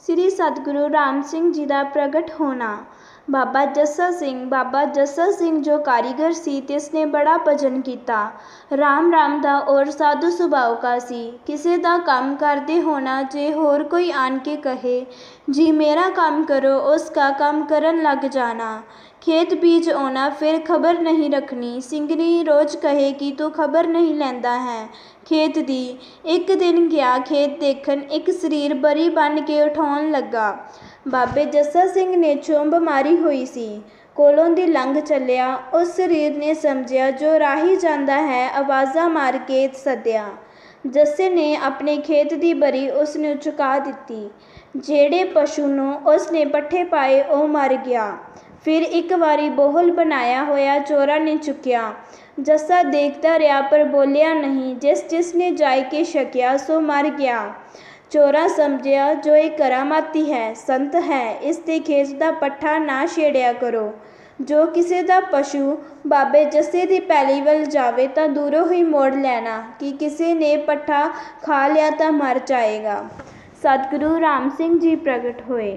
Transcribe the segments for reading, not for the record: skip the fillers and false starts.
ਸ੍ਰੀ ਸਤਿਗੁਰੂ ਰਾਮ ਸਿੰਘ ਜੀ ਦਾ ਪ੍ਰਗਟ ਹੋਣਾ। ਬਾਬਾ ਜੱਸਾ ਸਿੰਘ ਜੋ ਕਾਰੀਗਰ ਸੀ, ਤਿਸਨੇ ਬੜਾ ਭਜਨ ਕੀਤਾ। ਰਾਮ ਦਾ ਔਰ ਸਾਧੂ ਸੁਭਾਅ ਕਾ ਸੀ। ਕਿਸੇ ਦਾ ਕੰਮ ਕਰਦੇ ਹੋਣਾ, ਜੇ ਹੋਰ ਕੋਈ ਆਣ ਕੇ ਕਹੇ ਜੀ ਮੇਰਾ ਕੰਮ ਕਰੋ, ਉਸ ਕਾ ਕੰਮ ਕਰਨ ਲੱਗ ਜਾਣਾ। खेत बीज आना, फिर खबर नहीं रखनी। सिंगनी रोज कहे कि तू खबर नहीं लैंदा है खेत दी। एक दिन गया खेत देखन, एक शरीर बरी बन के उठाउण लगा। बाबे जस्सा सिंह ने चुंब मारी हुई सी, कोलों दी लंघ चलिया। उस शरीर ने समझिया जो राही जांदा है, आवाज़ां मार के सद्दिया। जस्से ने अपने खेत दी बरी उसनूं चुका दित्ती। जेड़े पशु नूं उसने पट्ठे पाए वो मर गया। फिर एक बारी बोहल बनाया होया चोरा ने चुकिया। जस्सा देखता रहा पर बोलिया नहीं। जिसने जाय के शकिया सो मर गया। चोरा समझिया जो ये करामाती है, संत है, इसते खेत दा पट्ठा ना छेड़िया करो। जो किसी दा पशु बाबे जस्से दी पैली वल जावे तां दूरों ही मोड़ लेना कि किसी ने पट्ठा खा लिया तां मर जाएगा। सतगुरु राम सिंह जी प्रगट हुए।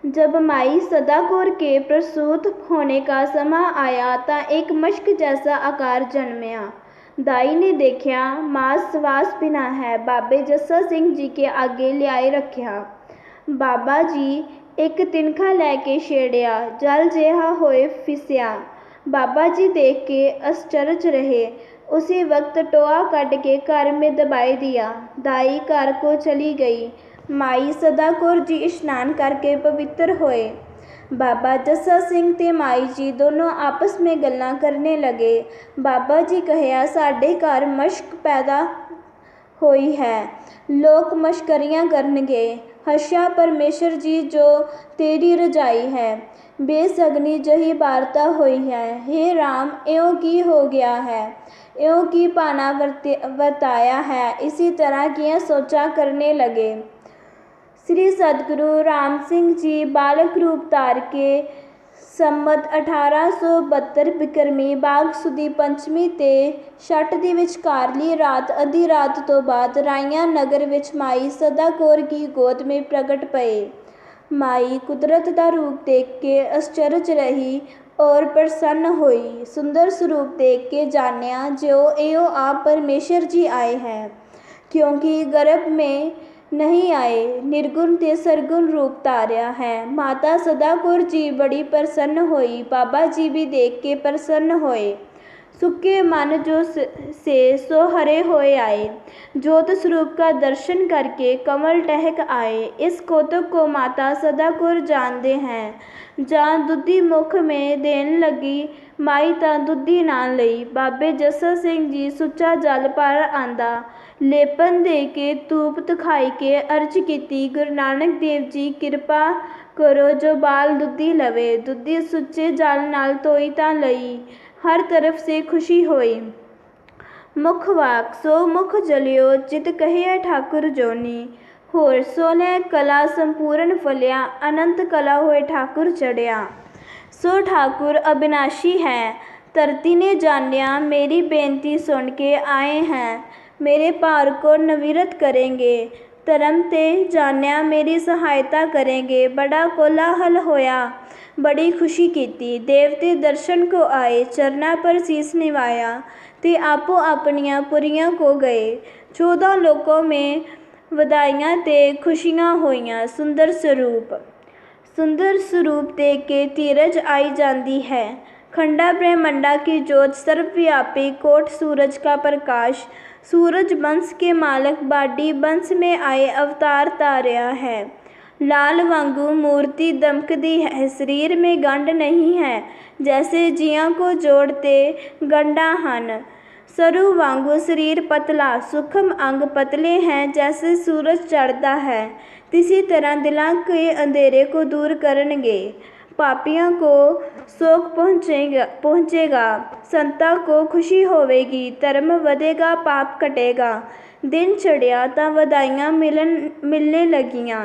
जब माई सदा कौर के प्रसूत होने का समय आया तो एक मशक जैसा आकार जन्मया। दाई ने देखा मां श्वास बिना है। बाबे जस्सा सिंह जी के आगे लियाए रखा। बाबा जी एक तिनखा लैके छेड़िया, जल जिहा होए फिसिया। बाबा जी देख के आश्चर्य रहे। उसी वक्त टोआ कट के घर में दबाई दिया। दाई घर को चली गई। माई सदा कौर जी स्नान करके पवित्र होए। बाबा जस्सा सिंह ते माई जी दोनों आपस में गल्लां करने लगे। बाबा जी कहिया साडे घर मशक पैदा होई है, लोग मशकरियां करनगे। हर्षा परमेश्वर जी जो तेरी रजाई है। बेसगनी जही वार्ता हुई है। हे राम, इयों की हो गया है, इयों की पाना वर्ताया है। इसी तरह की सोचा करने लगे। श्री सतगुरु राम सिंह जी बालक रूप धार के संमत 1872 बिक्रमी बाघ सुदी पंचमी ते छठ दी विचकारली रात अद्धी रात तो बाद राइयां नगर विच माई सदा कौर की गोद में प्रगट पए। माई कुदरत का रूप देख के आश्चर्य रही और प्रसन्न हुई। सुंदर स्वरूप देख के जानिया जो एओ आप परमेश्वर जी आए हैं, क्योंकि गर्भ में नहीं आए, निर्गुण ते सरगुण रूप धारिया है। माता सदा कौर जी बड़ी प्रसन्न हुई। बाबा जी भी देख के प्रसन्न होए। सुखे मन जो से सो हरे होए आए। ज्योत स्वरूप का दर्शन करके कमल टहक आए। इस कौतुक को माता सदा कौर जानते हैं। जान दुधी मुख में देन लगी, माई तां दुधी ना लई। बाबे जस्सा सिंह जी सुच्चा जल पर आंदा लेपन दे के धूप दिखाई के अर्ज की, गुरु नानक देव जी कृपा करो जो बाल दुधी लवे। दुधी सुच्चे जल नाल धोई तां लई, हर तरफ से खुशी होई। मुख वाक सो मुख जलियो, जित कहिया ठाकुर जोनी। होर सोलह कला संपूर्ण फलिया, अनंत कला होए ठाकुर चढ़िया। सो ठाकुर अविनाशी है, धरती ने जानिया मेरी बेनती सुन के आए हैं। मेरे भार को नविरत करेंगे, धर्म ते जानिया मेरी सहायता करेंगे। बड़ा कोलाहल होया, बड़ी खुशी की। देवते दर्शन को आए, चरना पर शीस निवाया ते आपो अपनियां पुरियां को गए। 14 लोकों में वधाइयां ते खुशियां होइयां। सुंदर स्वरूप देख के धीरज आई जाती है। खंडा ब्रह्मंडा की जोत सर्वव्यापी, कोट सूरज का प्रकाश। सूरज वंश के मालक बाडी वंश में आए अवतार धारिया है। लाल वांगू मूर्ति दमकदी है, शरीर में गंढ नहीं है, जैसे जियां को जोड़ते गंढा हन। सरु वांगू शरीर पतला, सूक्ष्म अंग पतले हैं, जैसे सूरज चढ़ता है। इसी तरह दिलों के अंधेरे को दूर करनगे। पापियों को शोक पहुँचेगा, संतां को खुशी होवेगी। धर्म ਵਧੇਗਾ, पाप कटेगा। दिन चढ़िया तो वधाइयां मिलने लगियां।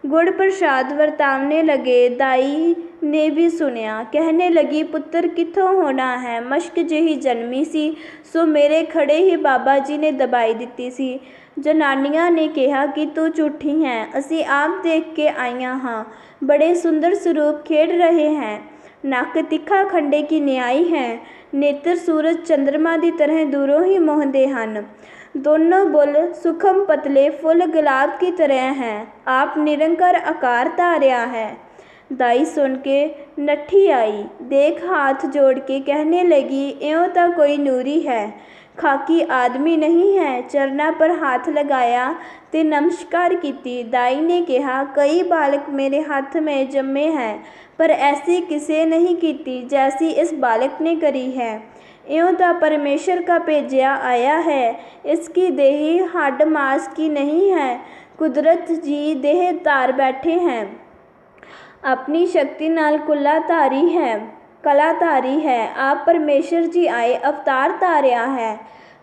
गुड़ प्रसाद वरतावने लगे। दाई ने भी सुनिया, कहने लगी पुत्र कित्थों होना है। मशक जिही जन्मी सी, सो मेरे खड़े ही बाबा जी ने दबाई दिती सी। ਜਨਾਨੀਆਂ ਨੇ ਕਿਹਾ ਕਿ ਤੂੰ ਝੂਠੀ ਹੈ, ਅਸੀਂ ਆਪ ਦੇਖ ਕੇ ਆਈਆਂ ਹਾਂ। ਬੜੇ ਸੁੰਦਰ ਸਰੂਪ ਖੇਡ ਰਹੇ हैं। ਨੱਕ ਤਿੱਖਾ ਖੰਡੇ ਕੀ ਨਿਆਈ ਹੈ। ਨੇਤਰ ਸੂਰਜ ਚੰਦਰਮਾ ਦੀ ਤਰ੍ਹਾਂ ਦੂਰੋਂ ਹੀ ਮੋਹਦੇ ਹਨ। ਦੋਨੋਂ ਬੁੱਲ ਸੂਖਮ ਪਤਲੇ ਫੁੱਲ ਗੁਲਾਬ की तरह हैं। आप निरंकार आकार धारिया है। दाई सुन के नट्ठी आई, देख हाथ जोड़ के कहने लगी, इयों तो कोई नूरी है, खाकी आदमी नहीं है। चरना पर हाथ लगाया ते नमस्कार कीती। दाई ने कहा, कई बालक मेरे हाथ में जम्मे हैं, पर ऐसी किसे नहीं कीती जैसी इस बालक ने करी है। इयों तो परमेश्वर का भेजा आया है। इसकी देही हड्ड मांस की नहीं है, कुदरत जी देह धार बैठे हैं। अपनी शक्ति नाल कलाधारी है। आप परमेश्वर जी आए अवतार धारिया है।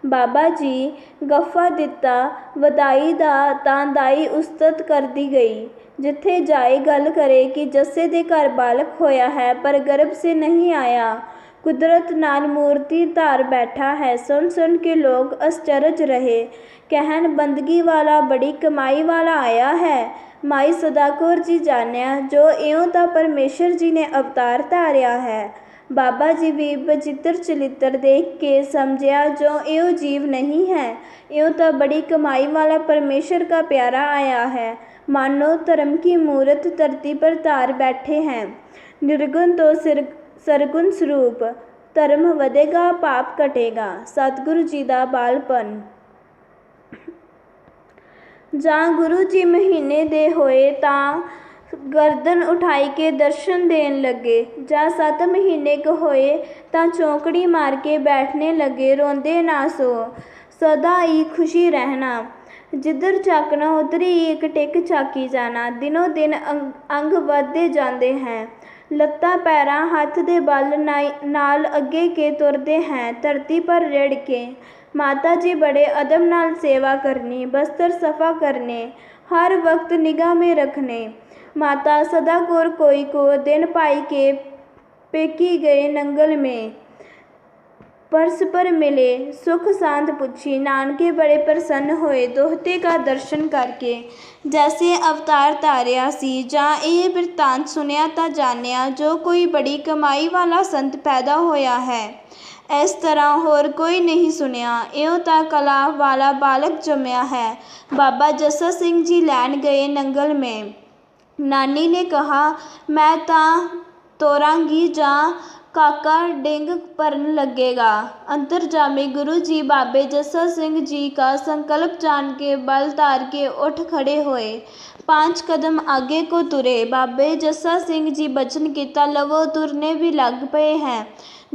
बाबा जी गफ्फा दिता वधाई दा तां दाई उस्तत करदी गई। जिथे जाए गल करे कि जस्से दे घर बालक होया है, पर गर्भ से नहीं आया, कुदरत नाल मूर्ति धार बैठा है। सुन सुन के लोग अश्चरज रहे, कहन बंदगी वाला बड़ी कमाई वाला आया है। माई सदा कौर जी जानिया, जो इयों तो परमेश्वर जी ने अवतार धारिया है। बाबा जी भी बचित्र चलित्र देख के समझिया, जो इयो जीव नहीं है, इयों तो बड़ी कमाई वाला परमेश्वर का प्यारा आया है। मानो धर्म की मूर्त धरती पर धार बैठे हैं। निर्गुण तो सरगुण ਸਰੂਪ। ਧਰਮ ਵਧੇਗਾ, ਪਾਪ ਘਟੇਗਾ। ਸਤਿਗੁਰੂ ਜੀ ਦਾ ਬਾਲਪਨ। ਜਾਂ ਗੁਰੂ ਜੀ ਮਹੀਨੇ ਦੇ ਹੋਏ ਤਾਂ ਗਰਦਨ ਉਠਾਈ ਕੇ ਦਰਸ਼ਨ ਦੇਣ ਲੱਗੇ, ਜਾਂ 7 ਮਹੀਨੇ ਕੁ ਹੋਏ ਤਾਂ ਚੌਂਕੜੀ ਮਾਰ ਕੇ ਬੈਠਣੇ ਲੱਗੇ। ਰੋਂਦੇ ਨਾ ਸੋ, ਸਦਾ ਹੀ ਖੁਸ਼ੀ ਰਹਿਣਾ। ਜਿੱਧਰ ਝਾਕਣਾ ਉਧਰ ਹੀ ਇੱਕ ਟਿਕ ਝਾਕੀ ਜਾਣਾ। ਦਿਨੋਂ ਦਿਨ ਅੰਗ ਵੱਧਦੇ ਜਾਂਦੇ हैं। ਲੱਤਾਂ ਪੈਰਾਂ ਹੱਥ ਦੇ ਬਲ ਨਾਲ ਅੱਗੇ ਕੇ ਤੁਰਦੇ हैं। ਧਰਤੀ पर रेड़ के माता जी बड़े अदब नाल सेवा करनी, बस्तर सफ़ा करने, हर वक्त निगाह में रखने। माता सदा कौर कोई को दिन पाई के पेकी गए नंगल में। परस्पर मिले, सुख सांद पूछी। नानके बड़े प्रसन्न होए दोहते का दर्शन करके, जैसे अवतार धारिया सी। जां यह बिरतांत सुनिया तां जानिया, जो कोई बड़ी कमाई वाला संत पैदा होया है। इस तरह होर कोई नहीं सुनिया। इयों तां कला वाला बालक जम्मिया है। बाबा जस्सा सिंह जी लैन गए नंगल में। नानी ने कहा, मैं तां तोरांगी, जां काका डिंग भरन लगेगा। अंतर्जामी गुरु जी बाबे जस्सा सिंह जी का संकल्प जान के बल धार के उठ खड़े हुए, 5 कदम आगे को तुरे। बाबे जस्सा सिंह जी बचन किता, लवो तुरने भी लग पे हैं।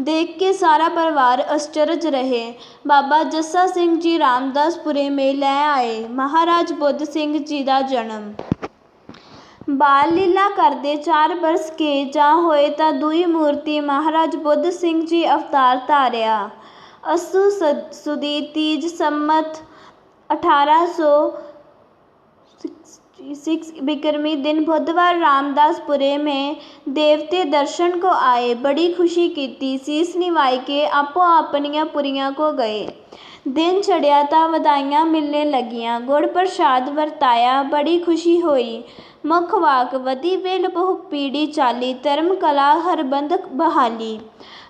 देख के सारा परिवार अश्चरज रहे। बाबा जस्सा सिंह जी रामदासपुरे में ले आए। महाराज बुद्ध सिंह जी का जन्म। बाल लीला करदे 4 बरस के जा होए तां दूई मूर्ति महाराज बुद्ध सिंह जी अवतार धारिया। असू सुदी तीज सम्मत 1806 बिक्रमी दिन बुधवार रामदासपुरे में देवते दर्शन को आए। बड़ी खुशी की, सीस निवाई के आपो अपनियां पुरियां को गए। दिन चढ़िया तां वधाइयां मिलने लगियां, गुड़ प्रसाद वरताया, बड़ी खुशी होई। मुख वाक वधी वेल बहु पीढ़ी चाली, धर्म कला हरबंद बहाली।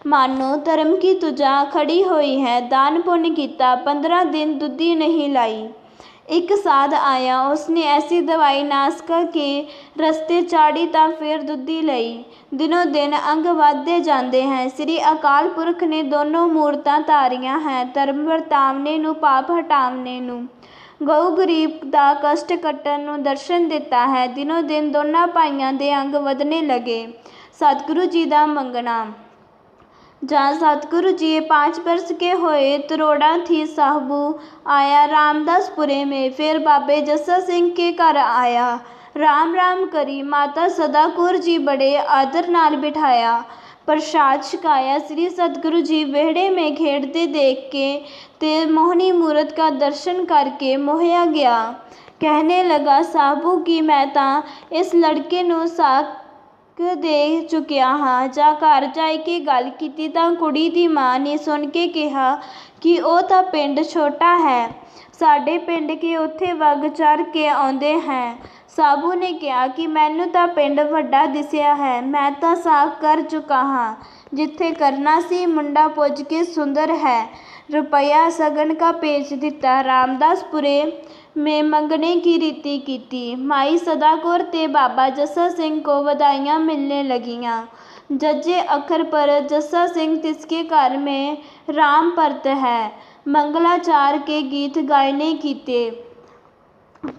मानो धर्म की तुजा खड़ी हुई है। दान पुण्य किता, 15 दिन दुधी नहीं लाई। एक साध आया, उसने ऐसी दवाई नासका के रस्ते चाड़ी तां फिर दुधी लई। दिनों दिन अंग ਵਧਦੇ ਜਾਂਦੇ हैं। श्री अकाल पुरख ने दोनों मूर्तां धारियां हैं, धर्म ਵਰਤਾਵਨੇ ਨੂੰ, पाप हटावने ਨੂੰ। गऊ गरीब का कष्ट कट्टन ਨੂੰ दर्शन दिता है। दिनों दिन दोनों भाइयों के अंग ਵਧਣੇ लगे। सतगुरु जी का मंगना। जहाँ सतगुरु जी 5 बरस के होए, तरोड़ा थी साहबू आया रामदासपुरे में। फिर बाबे जस्सा सिंह के घर आया, राम राम करी। माता सदा कौर जी बड़े आदर नाल बिठाया, प्रसाद छकाया। श्री सतगुरु जी वेहड़े में खेड़ते देख के ते मोहनी मूर्त का दर्शन करके मोहया गया। कहने लगा, साहबू की मैं तां इस लड़के नूं ਦੇ ਚੁੱਕਿਆ ਹਾਂ ਜਾਂ ਘਰ ਜਾ ਕੇ ਗੱਲ ਕੀਤੀ ਤਾਂ ਕੁੜੀ ਦੀ ਮਾਂ ਨੇ ਸੁਣ ਕੇ ਕਿਹਾ ਕਿ ਉਹ ਤਾਂ ਪਿੰਡ ਛੋਟਾ ਹੈ, ਸਾਡੇ ਪਿੰਡ ਕੇ ਉੱਥੇ ਵਗ ਚੜ ਕੇ ਆਉਂਦੇ ਹੈ। ਸਾਬੂ ਨੇ ਕਿਹਾ ਕਿ ਮੈਨੂੰ ਤਾਂ ਪਿੰਡ ਵੱਡਾ ਦਿਸਿਆ ਹੈ, ਮੈਂ ਤਾਂ ਸਾਕ ਕਰ ਚੁੱਕਾ ਹਾਂ, ਜਿੱਥੇ ਕਰਨਾ ਸੀ ਮੁੰਡਾ ਪੁੱਜ ਕੇ ਸੁੰਦਰ है। रुपया सगन का भेज दिता। रामदासपुरे में मंगने की रीति की। माई सदा कौर ते बाबा जस्सा सिंह को बधाइयाँ मिलने लगियाँ। जज्जे अखर पर जस्सा सिंह तिसके घर में राम परत है। मंगलाचार के गीत गायने कीते।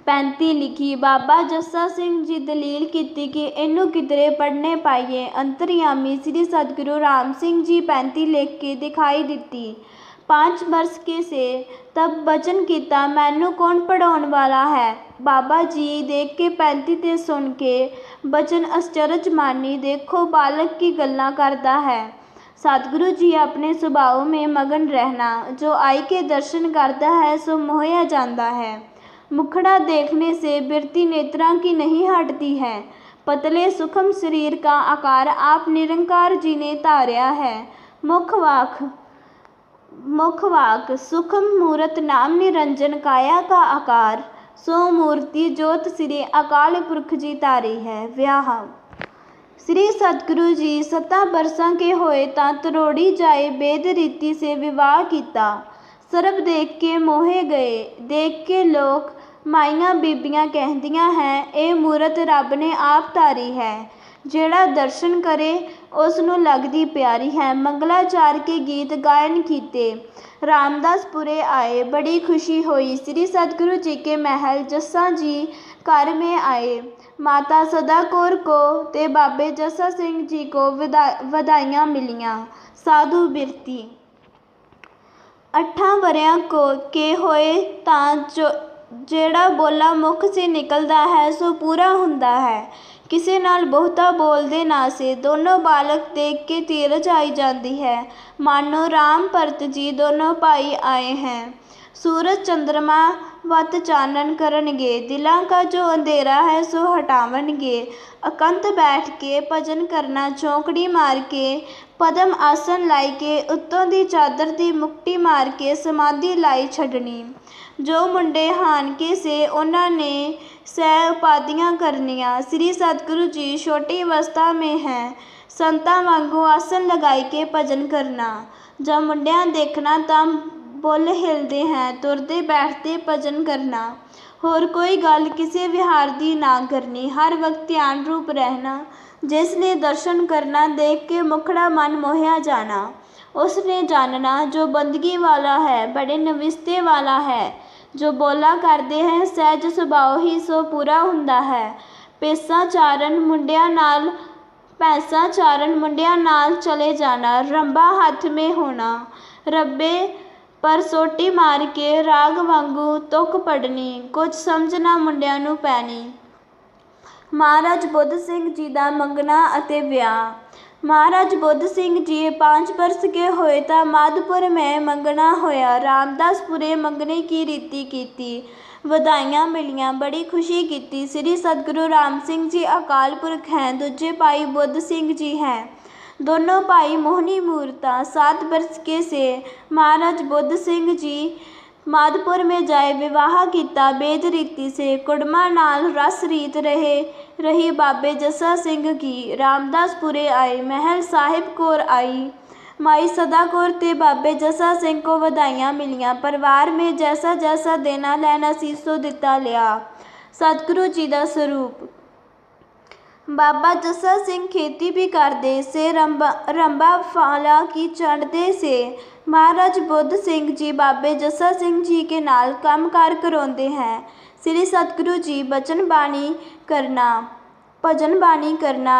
35 लिखी। बाबा जस्सा सिंह जी दलील की कि इनू किधरे पढ़ने पाइए। अंतर्यामी श्री सतगुरु राम सिंह जी 35 लिख के दिखाई दिती। 5 वर्ष के से तब बचन किया, मैनू कौन पढ़ाउण वाला है। बाबा जी देख के 35 ते सुन के बचन अचरज मानी, देखो बालक की गल्लां करता है। सतगुरु जी अपने स्वभाव में मगन रहना, जो आई के दर्शन करता है सो मोहिया जाता है। मुखड़ा देखने से बिरती नेत्रा की नहीं हटती है। पतले सूक्ष्म शरीर का आकार आप निरंकार जी ने धार्या है। मुखवाक सूक्ष्म मूर्त नाम निरंजन, काया का आकार सो मूर्ति जोत श्री अकाल पुरख जी धारी है। व्याह श्री सतगुरु जी 7 बरसां के होए तां तरोड़ी जाए बेद रीति से विवाह किया। सर्ब देख के मोहे गए। देख के लोग माइयां बीबियां कहदियां हैं, ये मूरत रब ने आप धारी है, जेड़ा दर्शन करे उसनू लगदी प्यारी है। मंगलाचार के गीत गायन कीते। रामदासपुरे आए, बड़ी खुशी हुई। श्री सतगुरु जी के महल जस्सा जी घर में आए। माता सदा कौर को ते बाबे जस्सा सिंह जी को बधाइयाँ मिलियाँ। साधु बिरती 8 वरियां के होए तां जेड़ा बोला मुख से निकलदा है सो पूरा हुंदा है। किसी नाल बहुता बोलदे ना से। दोनों बालक देख के तेरज आई जाती है, मानो राम भरत जी दोनों भाई आए हैं। सूरज चंद्रमा वत चानन करनगे, दिलों का जो अंधेरा है सो हटावनगे। अकंत बैठ के भजन करना, चौंकड़ी मार के पदम आसन लाई के उत्तों दी चादर दी मुक्टी मार के समाधि लाई छड़नी। जो मुंडे हानके से उन्होंने सह उपाधियां करनियां। श्री सतगुरु जी छोटी अवस्था में हैं, संतां वांगू आसन लगाई के भजन करना। जब मुंडिया देखना तां बुल हिलदे हैं, तुरदे बैठते भजन करना। होर कोई गल किसी विहार दी ना करनी, हर वक्त ध्यान रूप रहना। जिसने दर्शन करना, देख के मुखड़ा मन मोहिया जाना। उसने जानना जो बंदगी वाला है, बड़े नविस्ते वाला है। जो बोला करते हैं सहज सुभाव ही सो पूरा हुंदा है। भैंसा चारण मुंडिया नाल चले जाना, रंबा हाथ में होना। रब्बे पर सोटी मार के राग वांगू तुक पड़नी, कुछ समझना मुंडिया नू पैनी। महाराज बुद्ध सिंह जी का मंगना अते विआह। महाराज बुद्ध सिंह जी 5 वर्ष के होए तां माधोपुर में मंगना होया। रामदासपुरे मंगने की रीति की। बधाइयाँ मिलियाँ, बड़ी खुशी की। श्री सतगुरु राम सिंह जी अकाल पुरख हैं, दूजे भाई बुद्ध सिंह जी हैं। दोनों भाई मोहनी मूर्ता। 7 वर्ष के से महाराज बुद्ध सिंह जी माधोपुर में जाए विवाह किया बेद रीति से। कुड़मा नाल रस रीत रही बाबे जस्सा सिंह की। रामदासपुरे आए, महल साहिब कौर आई। माई सदा कौर ते बाबे जस्सा सिंह को बधाइयाँ मिलियाँ। परिवार में जैसा जैसा देना लेना सी सो दिता लिया। सतगुरु जी का स्वरूप। बाबा जस्सा सिंह खेती भी करते से, रंबा फाला की चढ़ते से। महाराज बुद्ध सिंह जी बाबे जस्सा सिंह जी के नाल काम कार करवाते हैं। श्री सतगुरु जी भजन बाणी करना